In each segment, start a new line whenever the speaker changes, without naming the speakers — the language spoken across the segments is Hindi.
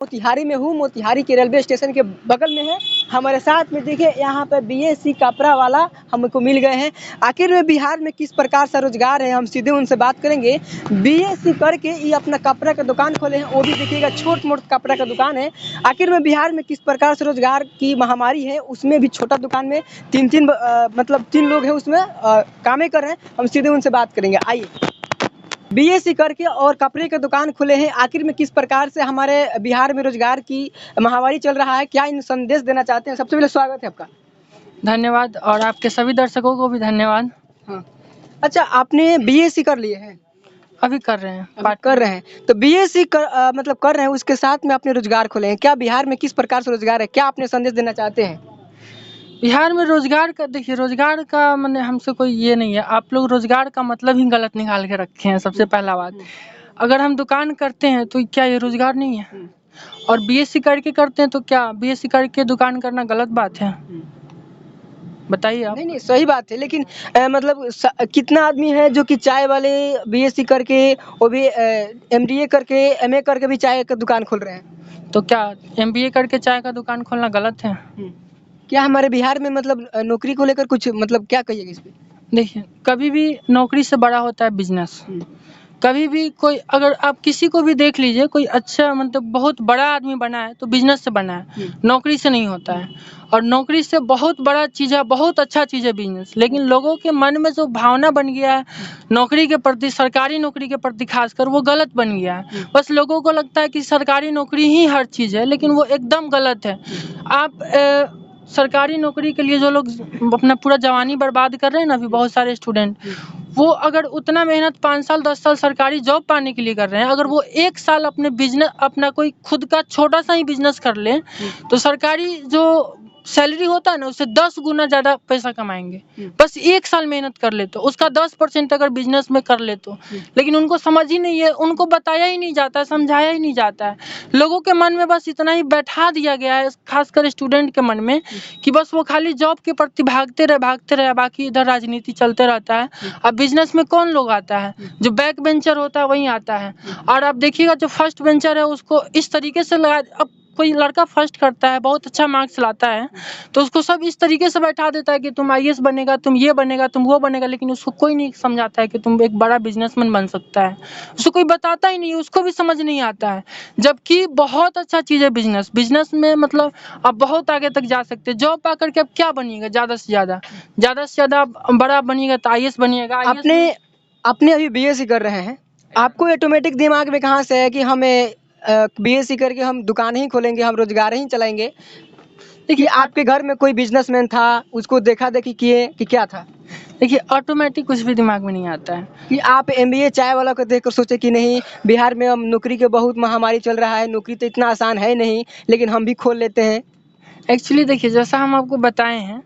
मोतिहारी में हूँ, मोतिहारी के रेलवे स्टेशन के बगल में है। हमारे साथ में देखिए यहाँ पे बीएससी कपड़ा वाला हमको मिल गए हैं। आखिर में बिहार में किस प्रकार से रोजगार है, हम सीधे उनसे बात करेंगे। बीएससी करके ये अपना कपड़ा का दुकान खोले हैं, वो भी देखिएगा छोट मोट कपड़ा का दुकान है। आखिर में बिहार में किस प्रकार से रोजगार की महामारी है, उसमें भी छोटा दुकान में मतलब 3 लोग हैं उसमें कामें कर रहे हैं। हम सीधे उनसे बात करेंगे, आइए। बीएससी करके और कपड़े के दुकान खुले हैं। आखिर में किस प्रकार से हमारे बिहार में रोजगार की महामारी चल रहा है, क्या इन संदेश देना चाहते हैं? सबसे पहले स्वागत है आपका।
धन्यवाद और आपके सभी दर्शकों को भी धन्यवाद।
हाँ, अच्छा, आपने बीएससी कर लिए हैं?
अभी कर रहे हैं,
पाठ कर रहे हैं, तो बीएससी मतलब कर रहे हैं, उसके साथ में अपने रोजगार खोले हैं। क्या बिहार में किस प्रकार से रोजगार है, क्या आपने संदेश देना चाहते हैं?
बिहार में रोजगार का देखिए, रोजगार का मैंने हमसे कोई ये नहीं है। आप लोग रोजगार का मतलब ही गलत निकाल के रखे हैं। सबसे पहला बात, अगर हम दुकान करते हैं तो क्या ये रोजगार नहीं है? और बीएससी करके करते हैं तो क्या बीएससी करके दुकान करना गलत बात है? बताइए आप।
नहीं, सही बात है, लेकिन मतलब कितना आदमी है जो कि चाय वाले बीएससी करके, वो भी एमडीए करके, एमए करके भी चाय का दुकान खोल रहे हैं।
तो क्या एमबीए करके चाय का दुकान खोलना गलत है?
क्या हमारे बिहार में मतलब नौकरी को लेकर कुछ मतलब क्या कहिएगा इस पे?
देखिए, कभी भी नौकरी से बड़ा होता है बिजनेस। कभी भी कोई, अगर आप किसी को भी देख लीजिए, कोई अच्छा मतलब बहुत बड़ा आदमी बना है तो बिजनेस से बना है, नौकरी से नहीं होता है। और नौकरी से बहुत बड़ा चीज़ है, बहुत अच्छा चीज़ है बिजनेस। लेकिन लोगों के मन में जो भावना बन गया है नौकरी के प्रति, सरकारी नौकरी के प्रति खासकर, वो गलत बन गया है। बस लोगों को लगता है कि सरकारी नौकरी ही हर चीज़ है, लेकिन वो एकदम गलत है। आप सरकारी नौकरी के लिए जो लोग अपना पूरा जवानी बर्बाद कर रहे हैं ना, अभी बहुत सारे स्टूडेंट, वो अगर उतना मेहनत 5 साल 10 साल सरकारी जॉब पाने के लिए कर रहे हैं, अगर वो 1 साल अपने बिजनेस, अपना कोई खुद का छोटा सा ही बिजनेस कर लें, तो सरकारी जो सैलरी होता है ना, उससे 10 गुना ज़्यादा पैसा कमाएंगे। बस 1 साल मेहनत कर ले तो, उसका 10% अगर बिजनेस में कर ले तो। लेकिन उनको समझ ही नहीं है, उनको बताया ही नहीं जाता है, समझाया ही नहीं जाता है। लोगों के मन में बस इतना ही बैठा दिया गया है, खासकर स्टूडेंट के मन में, कि बस वो खाली जॉब के प्रति भागते रहे, बाकी इधर राजनीति चलते रहता है। अब बिजनेस में कौन लोग आता है? जो बैक बेंचर होता है वही आता है। और आप देखिएगा, जो फर्स्ट बेंचर है उसको इस तरीके से लगा, अब कोई लड़का फर्स्ट करता है, बहुत अच्छा मार्क्स लाता है, तो उसको सब इस तरीके से बैठा देता है कि तुम आईएएस बनेगा, तुम ये बनेगा, तुम वो बनेगा। लेकिन उसको कोई नहीं समझाता है कि तुम एक बड़ा बिजनेसमैन बन सकता है। उसको कोई बताता ही नहीं, उसको भी समझ नहीं आता है। जबकि बहुत अच्छा चीज़ है बिजनेस। बिजनेस में मतलब आप बहुत आगे तक जा सकते हैं। जॉब पा करके आप क्या बनिएगा? ज़्यादा से ज़्यादा आप बड़ा बनिएगा तो आईएएस बनिएगा।
आपने अभी बीएससी कर रहे हैं, आपको ऑटोमेटिक दिमाग में कहाँ से है कि हमें बीएससी करके हम दुकान ही खोलेंगे, हम रोजगार ही चलाएंगे? देखिए, आपके घर में कोई बिजनेसमैन था, उसको देखा देखी किए कि क्या था?
देखिए, ऑटोमेटिक कुछ भी दिमाग में नहीं आता है
कि आप एमबीए चाय वाला को देखकर सोचे कि नहीं, बिहार में हम नौकरी के बहुत महामारी चल रहा है, नौकरी तो इतना आसान है नहीं, लेकिन हम भी खोल लेते हैं।
एक्चुअली देखिए, जैसा हम आपको बताए हैं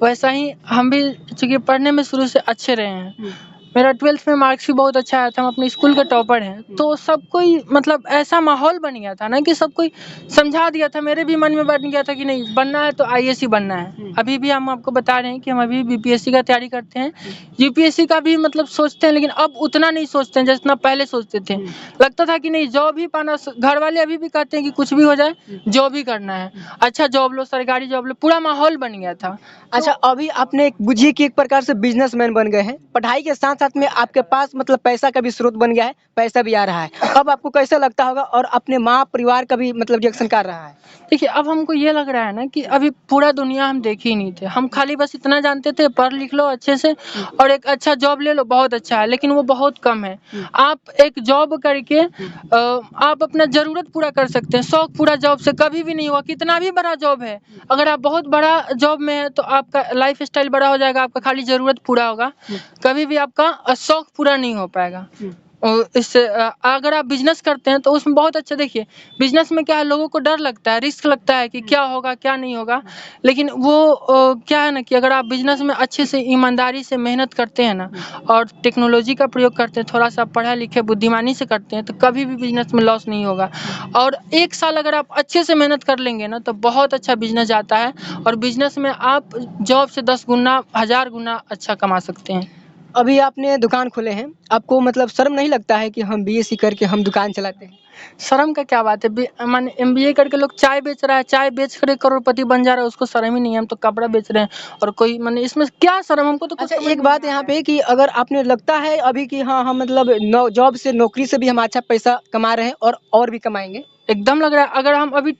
वैसा ही हम भी, चूँकि पढ़ने में शुरू से अच्छे रहे हैं। मेरा 12th में मार्क्स भी बहुत अच्छा आया था, हम अपने स्कूल के टॉपर हैं। तो सब कोई मतलब ऐसा माहौल बन गया था ना कि सब कोई समझा दिया था, मेरे भी मन में बैठ गया था कि नहीं, बनना है तो आईएएस ही बनना है। अभी भी हम आपको बता रहे हैं कि हम अभी बीपीएससी का तैयारी करते हैं, यूपीएससी का भी मतलब सोचते हैं, लेकिन अब उतना नहीं सोचते हैं जितना पहले सोचते थे। लगता था कि नहीं, जॉब ही पाना, घर वाले अभी भी कहते हैं कि कुछ भी हो जाए जॉब ही करना है, अच्छा जॉब लो, सरकारी जॉब लो, पूरा माहौल बन गया था।
अच्छा, अभी आपने बुझिए कि एक प्रकार से बिजनेसमैन बन गए हैं, पढ़ाई के साथ साथ में आपके पास मतलब पैसा का भी स्रोत बन गया है, पैसा भी आ रहा है। अब आपको कैसा लगता होगा, और अपने माँ परिवार का भी मतलब रिएक्शन कर रहा है?
देखिए, अब हमको ये लग रहा है ना कि अभी पूरा दुनिया हम देखे ही नहीं थे। हम खाली बस इतना जानते थे, पढ़ लिख लो अच्छे से और एक अच्छा जॉब ले लो, बहुत अच्छा है, लेकिन वो बहुत कम है। आप एक जॉब करके आप अपना ज़रूरत पूरा कर सकते हैं, शौक पूरा जॉब से कभी भी नहीं हुआ, कितना भी बड़ा जॉब है। अगर आप बहुत बड़ा जॉब में है तो आपका लाइफ़स्टाइल बड़ा हो जाएगा, आपका खाली ज़रूरत पूरा होगा, कभी भी आपका शौक पूरा नहीं हो पाएगा। और इससे अगर आप बिजनेस करते हैं तो उसमें बहुत अच्छा, देखिए बिजनेस में क्या है, लोगों को डर लगता है, रिस्क लगता है कि क्या होगा क्या नहीं होगा। लेकिन वो क्या है ना कि अगर आप बिजनेस में अच्छे से ईमानदारी से मेहनत करते हैं ना, और टेक्नोलॉजी का प्रयोग करते हैं, थोड़ा सा पढ़े लिखे बुद्धिमानी से करते हैं, तो कभी भी बिजनेस में लॉस नहीं होगा। और 1 साल अगर आप अच्छे से मेहनत कर लेंगे ना, तो बहुत अच्छा बिजनेस जाता है, और बिजनेस में आप जॉब से 10 गुना 1000 गुना अच्छा कमा सकते हैं।
अभी आपने दुकान खोले हैं, आपको मतलब शर्म नहीं लगता है कि हम बीएससी करके हम दुकान चलाते हैं?
शर्म का क्या बात है? माने एमबीए करके लोग चाय बेच रहा है, चाय बेच कर करोड़पति बन जा रहा है, उसको शर्म ही नहीं है। हम तो कपड़ा बेच रहे हैं और कोई माने इसमें क्या शर्म, हमको तो कुछ
अच्छा,
समझ
एक
नहीं
बात
आ
यहाँ
रहा है।
पे कि अगर आपने लगता है अभी कि हाँ हम मतलब जॉब से नौकरी से भी हम अच्छा पैसा कमा रहे हैं और भी कमाएंगे।
एकदम लग रहा है। अगर हम अभी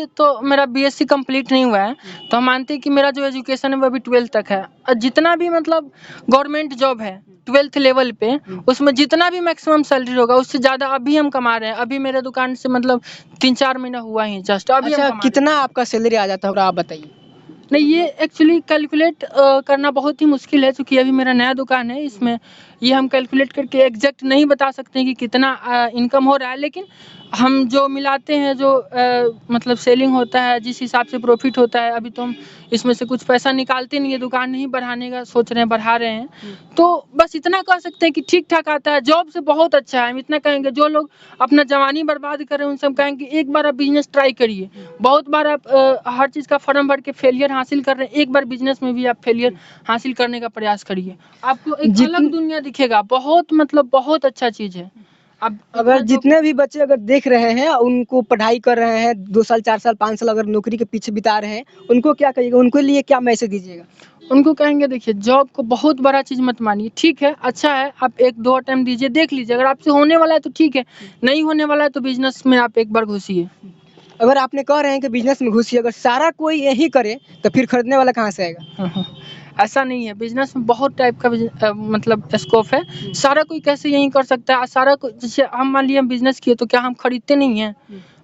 तो मेरा बीएससी कंप्लीट नहीं हुआ है, तो हम मानते हैं कि मेरा जो एजुकेशन है वो अभी 12th तक है। और जितना भी मतलब गवर्नमेंट जॉब है 12th लेवल पे, उसमें जितना भी मैक्सिमम सैलरी होगा उससे ज़्यादा अभी हम कमा रहे हैं। अभी मेरे दुकान से मतलब 3-4 महीना हुआ ही जस्ट, अभी हम
अच्छा,
कमा रहे
कितना आपका सैलरी आ जाता होगा आप बताइए?
हैं। नहीं, ये एक्चुअली कैलकुलेट करना बहुत ही मुश्किल है, क्योंकि अभी मेरा नया दुकान है। इसमें ये हम कैलकुलेट करके एग्जैक्ट नहीं बता सकते हैं कि कितना इनकम हो रहा है, लेकिन हम जो मिलाते हैं, जो मतलब सेलिंग होता है, जिस हिसाब से प्रॉफिट होता है, अभी तो हम इसमें से कुछ पैसा निकालते नहीं है। दुकान नहीं बढ़ाने का सोच रहे हैं, बढ़ा रहे हैं। तो बस इतना कह सकते हैं कि ठीक ठाक आता है, जॉब से बहुत अच्छा है। हम इतना कहेंगे, जो लोग अपना जवानी बर्बाद कर रहे हैं उन सब कहेंगे एक बार आप बिजनेस ट्राई करिए। बहुत बार आप हर चीज़ का फॉर्म भर के फेलियर हासिल कर रहे हैं, एक बार बिजनेस में भी आप फेलियर हासिल करने का प्रयास करिए, आपको एक
जितन
अलग दुनिया दिखेगा। बहुत मतलब बहुत अच्छा चीज़ है। अब
अगर
अपना जो
जितने भी बच्चे अगर देख रहे हैं, उनको पढ़ाई कर रहे हैं 2 साल 4 साल 5 साल अगर नौकरी के पीछे बिता रहे हैं, उनको क्या कहिएगा? उनके लिए क्या मैसेज दीजिएगा?
उनको कहेंगे, देखिए जॉब को बहुत बड़ा चीज़ मत मानिए। ठीक है, अच्छा है, आप 1-2 अटेम्प्ट दीजिए, देख लीजिए। अगर आपसे होने वाला है तो ठीक है, नहीं होने वाला है तो बिजनेस में आप एक बार घुसिए।
अगर आपने कह रहे हैं कि बिजनेस में घुसिए, अगर सारा कोई यही करे तो फिर खरीदने वाला कहाँ से आएगा?
हाँ, हाँ। ऐसा नहीं है, बिजनेस में बहुत टाइप का मतलब स्कोप है। सारा कोई कैसे यही कर सकता है? सारा कोई, जैसे हम मान लिए हम बिजनेस किए तो क्या हम खरीदते नहीं हैं?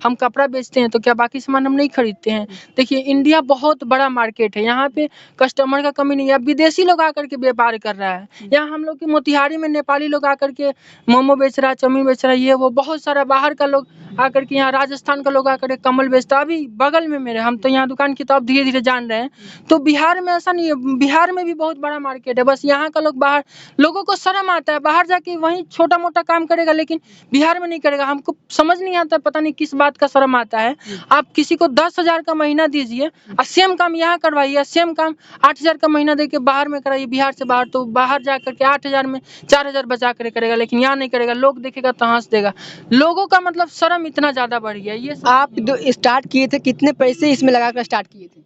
हम कपड़ा बेचते हैं तो क्या बाकी सामान हम नहीं खरीदते हैं? देखिए, इंडिया बहुत बड़ा मार्केट है, यहाँ पे कस्टमर का कमी नहीं है। अब विदेशी लोग आकर के व्यापार कर रहा है, यहाँ हम लोग के मोतिहारी में नेपाली लोग आकर के मोमो बेच रहा है, चाउमीन बेच रहा है, ये वो बहुत सारा बाहर का लोग आकर के, यहाँ राजस्थान का लोग आकर के कम्बल बेचता है। अभी बगल में मेरे, हम तो यहाँ दुकान की तो अब धीरे धीरे जान रहे हैं। तो बिहार में ऐसा नहीं है, बिहार में भी बहुत बड़ा मार्केट है। बस यहाँ का लोग, बाहर लोगों को शर्म आता है, बाहर जाके वहीं छोटा मोटा काम करेगा, लेकिन बिहार में नहीं करेगा। हमको समझ नहीं आता, पता नहीं किस बात का शर्म आता है। आप किसी को 10,000 का महीना दीजिए और सेम काम यहाँ करवाइए, सेम काम 8,000 का महीना दे के बाहर में कराइए, बिहार से बाहर। तो बाहर जा करके 8,000 में 4,000 बचा कर करेगा, लेकिन यहाँ नहीं करेगा। लोग देखेगा तो हंस देगा। लोगों का मतलब शर्म इतना ज्यादा बढ़ गया, ये सब
आप
नहीं
जो
है।
स्टार्ट किए थे, कितने पैसे इसमें लगाकर स्टार्ट किए थे?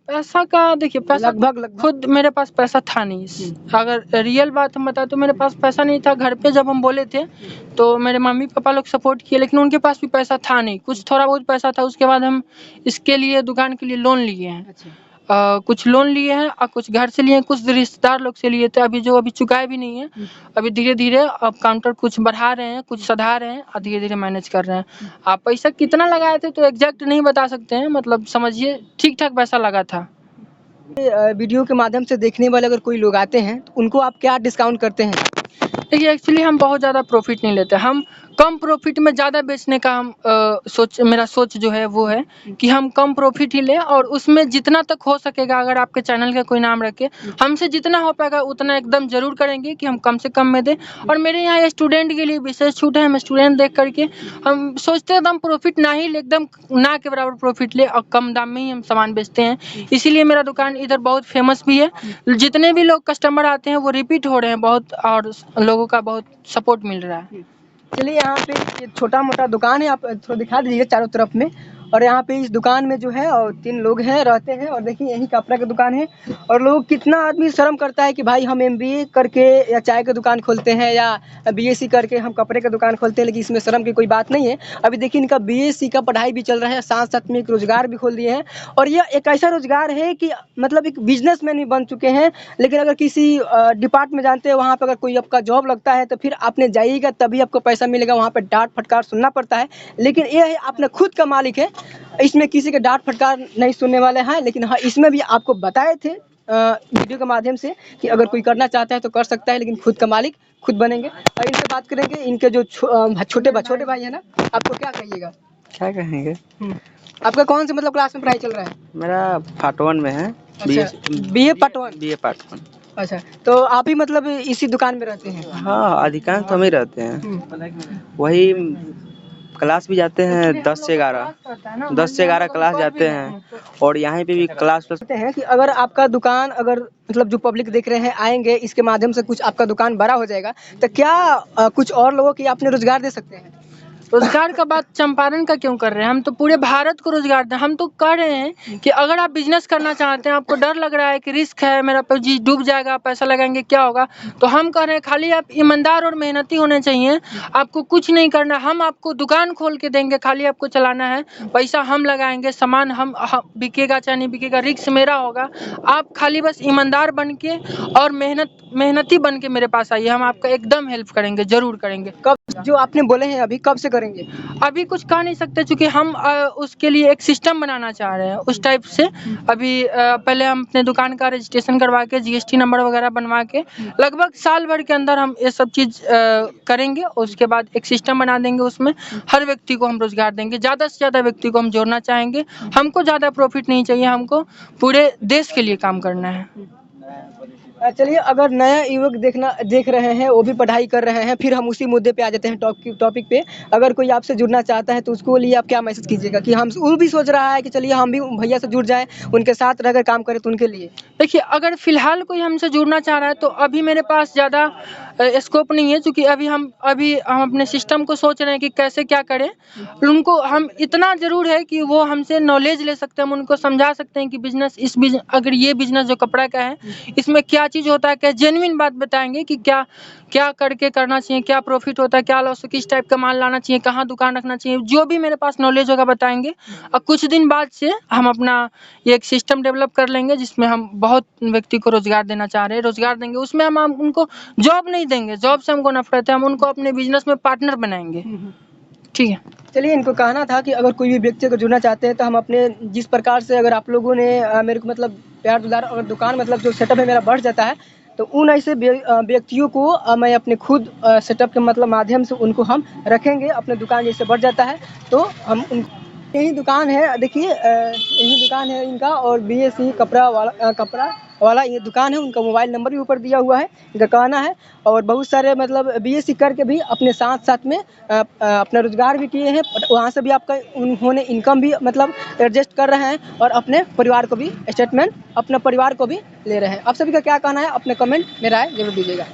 पैसा का देखिए, पैसा तो
लगभग?
खुद मेरे पास पैसा था नहीं। अगर रियल बात हम बताएं तो मेरे पास पैसा नहीं था। घर पे जब हम बोले थे तो मेरे मम्मी पापा लोग सपोर्ट किए, लेकिन उनके पास भी पैसा था नहीं। कुछ थोड़ा बहुत पैसा था, उसके बाद हम इसके लिए, दुकान के लिए लोन लिए हैं।
अच्छा।
कुछ लोन लिए हैं और कुछ घर से लिए हैं, कुछ रिश्तेदार लोग से लिए थे, अभी चुकाए भी नहीं है। अभी धीरे धीरे अब काउंटर कुछ बढ़ा रहे हैं, कुछ सधा रहे हैं और धीरे धीरे मैनेज कर रहे हैं। आप पैसा कितना लगाए थे तो एग्जैक्ट नहीं बता सकते हैं, मतलब समझिए ठीक ठाक पैसा लगा था।
वीडियो के माध्यम से देखने वाले अगर कोई लोग आते हैं, तो उनको आप क्या डिस्काउंट करते हैं?
देखिए, एक्चुअली हम बहुत ज़्यादा प्रॉफिट नहीं लेते। हम कम प्रॉफिट में ज़्यादा बेचने का हम मेरा सोच जो है वो है कि हम कम प्रॉफिट ही लें, और उसमें जितना तक हो सकेगा, अगर आपके चैनल का कोई नाम रखे, हमसे जितना हो पाएगा उतना एकदम ज़रूर करेंगे कि हम कम से कम में दें। और मेरे यहाँ स्टूडेंट के लिए विशेष छूट है। हम स्टूडेंट देख करके हम सोचते हैं एकदम प्रॉफिट ना ही ले, एकदम ना के बराबर प्रॉफिट ले, और कम दाम में ही हम सामान बेचते हैं। इसीलिए मेरा दुकान इधर बहुत फेमस भी है। जितने भी लोग कस्टमर आते हैं वो रिपीट हो रहे हैं बहुत, और लोगों का बहुत सपोर्ट मिल रहा है।
चलिए, यहाँ पे ये छोटा-मोटा दुकान है, आप थोड़ा दिखा दीजिए चारों तरफ में। और यहाँ पे इस दुकान में जो है और 3 लोग हैं, रहते हैं, और देखिए यही कपड़ा की दुकान है। और लोग, कितना आदमी शर्म करता है कि भाई हम एमबीए करके या चाय की दुकान खोलते हैं या बीएससी करके हम कपड़े की दुकान खोलते हैं, लेकिन इसमें शर्म की कोई बात नहीं है। अभी देखिए इनका बीएससी का पढ़ाई भी चल रहा है, साथ-साथ में एक रोज़गार भी खोल दिए हैं। और यह एक ऐसा रोज़गार है कि मतलब एक बिज़नेसमैन ही बन चुके हैं। लेकिन अगर किसी डिपार्ट में जानते हैं, वहाँ पे अगर कोई आपका जॉब लगता है तो फिर आपने जाइएगा तभी आपको पैसा मिलेगा, वहाँ पे डाँट फटकार सुनना पड़ता है। लेकिन ये है, आपने खुद का मालिक है, इसमें किसी के डाँट फटकार नहीं सुनने वाले हैं। लेकिन हाँ, इसमें भी आपको बताए थे वीडियो के माध्यम से कि अगर कोई करना चाहता है तो कर सकता है, लेकिन खुद का मालिक खुद बनेंगे। और इनसे बात करेंगे, इनके जो छोटे भाई है ना, आपको क्या कहिएगा?
क्या कहेंगे?
आपका कौन से मतलब क्लास में पढ़ाई चल रहा है?
मेरा पार्ट 1 में है।
अच्छा, बीए पार्ट 1।
BA part 1।
अच्छा, तो आप ही मतलब इसी दुकान में रहते हैं?
हाँ, अधिकांश हम ही रहते हैं। वही क्लास भी जाते हैं 10 से 11, 10 से 11 क्लास जाते हैं और यहाँ पे भी क्लास
कहते हैं कि अगर आपका दुकान अगर मतलब जो पब्लिक देख रहे हैं आएंगे इसके माध्यम से कुछ आपका दुकान बड़ा हो जाएगा तो क्या कुछ और लोगों की आपने रोजगार दे सकते हैं?
रोजगार का बात चंपारण का क्यों कर रहे हैं? हम तो पूरे भारत को रोजगार दें। हम तो कह रहे हैं कि अगर आप बिजनेस करना चाहते हैं, आपको डर लग रहा है कि रिस्क है, मेरा पूंजी डूब जाएगा, पैसा लगाएंगे क्या होगा, तो हम कह रहे हैं खाली आप ईमानदार और मेहनती होने चाहिए। आपको कुछ नहीं करना, हम आपको दुकान खोल के देंगे, खाली आपको चलाना है, पैसा हम लगाएंगे, सामान हम बिकेगा चाहे नहीं बिकेगा, रिस्क मेरा होगा। आप खाली बस ईमानदार बन के और मेहनती बन के मेरे पास आइए, हम आपका एकदम हेल्प करेंगे, जरूर करेंगे।
कब जो आपने बोले हैं अभी कब से करेंगे?
अभी कुछ कह नहीं सकते क्योंकि हम उसके लिए एक सिस्टम बनाना चाह रहे हैं उस टाइप से। अभी पहले हम अपने दुकान का रजिस्ट्रेशन करवा के जीएसटी नंबर वगैरह बनवा के लगभग साल भर के अंदर हम ये सब चीज़ करेंगे। उसके बाद एक सिस्टम बना देंगे, उसमें हर व्यक्ति को हम रोजगार देंगे, ज़्यादा से ज़्यादा व्यक्ति को हम जोड़ना चाहेंगे। हमको ज़्यादा प्रॉफिट नहीं चाहिए, हमको पूरे देश के लिए काम करना है।
चलिए, अगर नया युवक देख रहे हैं, वो भी पढ़ाई कर रहे हैं, फिर हम उसी मुद्दे पे आ जाते हैं टॉपिक पे। अगर कोई आपसे जुड़ना चाहता है तो उसको लिए आप क्या मैसेज कीजिएगा कि हम वो भी सोच रहा है कि चलिए हम भी भैया से जुड़ जाएं, उनके साथ रहकर काम करें, तो उनके लिए?
देखिए, अगर फिलहाल कोई हमसे जुड़ना चाह रहा है तो अभी मेरे पास ज़्यादा स्कोप नहीं है, क्योंकि अभी हम अपने सिस्टम को सोच रहे हैं कि कैसे क्या करें। उनको हम इतना ज़रूर है कि वो हमसे नॉलेज ले सकते हैं, हम उनको समझा सकते हैं कि अगर ये बिजनेस जो कपड़ा का है इसमें क्या चीज़ होता है, क्या जेन्युइन बात बताएंगे कि क्या क्या करके करना चाहिए, क्या प्रॉफिट होता है, क्या लॉस, किस टाइप का माल लाना चाहिए, कहाँ दुकान रखना चाहिए, जो भी मेरे पास नॉलेज होगा बताएंगे। और कुछ दिन बाद से हम अपना ये एक सिस्टम डेवलप कर लेंगे जिसमें हम बहुत व्यक्ति को रोजगार देना चाह रहे हैं, रोजगार देंगे। उसमें हम उनको जॉब नहीं देंगे, जॉब से हमको नफरत है, हम उनको अपने बिजनेस में पार्टनर बनाएंगे। ठीक है।
चलिए, इनको कहना था कि अगर कोई भी व्यक्ति अगर जुड़ना चाहते हैं तो हम अपने जिस प्रकार से अगर आप लोगों ने मेरे को मतलब प्यार दुलार, अगर दुकान मतलब जो सेटअप है मेरा बढ़ जाता है तो उन ऐसे व्यक्तियों को मैं अपने खुद सेटअप के मतलब माध्यम से उनको हम रखेंगे। अपने दुकान जैसे बढ़ जाता है तो हम यही दुकान है, देखिए यही दुकान है इनका, और बीएससी कपड़ा वाला ये दुकान है। उनका मोबाइल नंबर भी ऊपर दिया हुआ है, इनका कहना है। और बहुत सारे मतलब बीएससी करके भी अपने साथ में अपना रोजगार भी किए हैं, वहाँ से भी आपका उन्होंने इनकम भी मतलब एडजस्ट कर रहे हैं और अपने परिवार को भी स्टेटमेंट अपने परिवार को भी ले रहे हैं। आप सभी का क्या कहना है, अपने कमेंट में राय जरूर दीजिएगा।